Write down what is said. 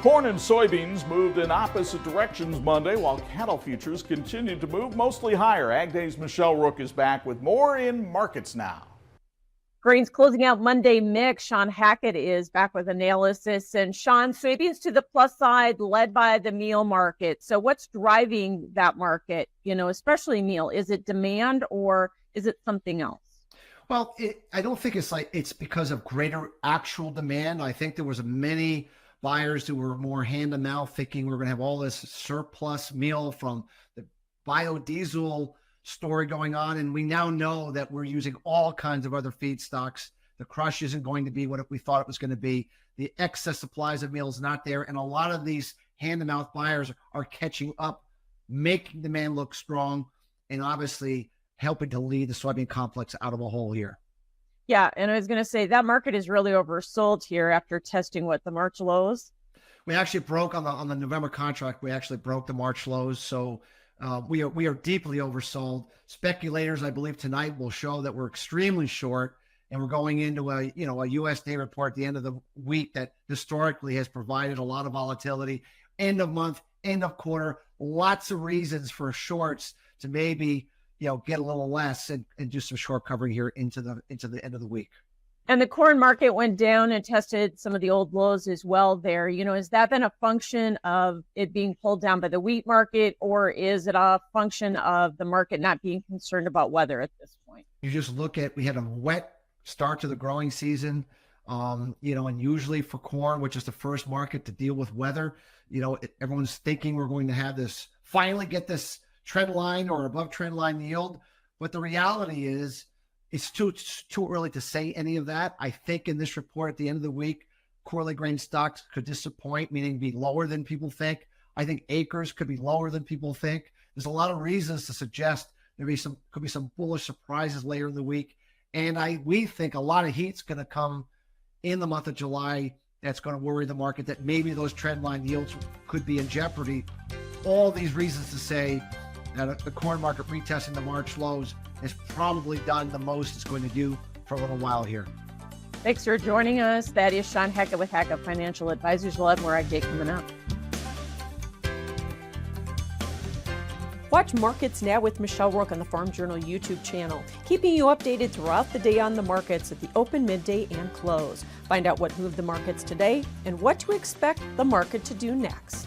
Corn and soybeans moved in opposite directions Monday while cattle futures continued to move mostly higher. AgDay's Michelle Rook is back with more in markets now. Grains closing out Monday mix. Shawn Hackett is back with analysis. And Shawn, soybeans to the plus side, led by the meal market. So what's driving that market, especially meal? Is it demand or is it something else? Well, I don't think it's because of greater actual demand. I think there was many buyers who were more hand to mouth, thinking we're going to have all this surplus meal from the biodiesel story going on. And we now know that we're using all kinds of other feedstocks. The crush isn't going to be what we thought it was going to be. The excess supplies of meal is not there. And a lot of these hand to mouth buyers are catching up, making demand look strong, and obviously helping to lead the soybean complex out of a hole here. Yeah, and I was going to say that market is really oversold here after testing the March lows. We actually broke on the November contract. We actually broke the March lows, so we are deeply oversold. Speculators, I believe, tonight will show that we're extremely short, and we're going into a USDA report at the end of the week that historically has provided a lot of volatility. End of month, end of quarter, lots of reasons for shorts to maybe get a little less and do some short covering here into the end of the week. And the corn market went down and tested some of the old lows as well there. Has that been a function of it being pulled down by the wheat market, or is it a function of the market not being concerned about weather at this point? You just look at, we had a wet start to the growing season, and usually for corn, which is the first market to deal with weather, everyone's thinking we're going to finally get this trend line or above trend line yield. But the reality is it's too early to say any of that. I think in this report at the end of the week, quarterly grain stocks could disappoint, meaning be lower than people think. I think acres could be lower than people think. There's a lot of reasons to suggest could be some bullish surprises later in the week. And we think a lot of heat's going to come in the month of July. That's going to worry the market that maybe those trend line yields could be in jeopardy. All these reasons to say that the corn market retesting the March lows has probably done the most it's going to do for a little while here. Thanks for joining us. That is Shawn Hackett with Hackett Financial Advisors. We'll have more AgDay coming up. Watch Markets Now with Michelle Rook on the Farm Journal YouTube channel, keeping you updated throughout the day on the markets at the open, midday, and close. Find out what moved the markets today and what to expect the market to do next.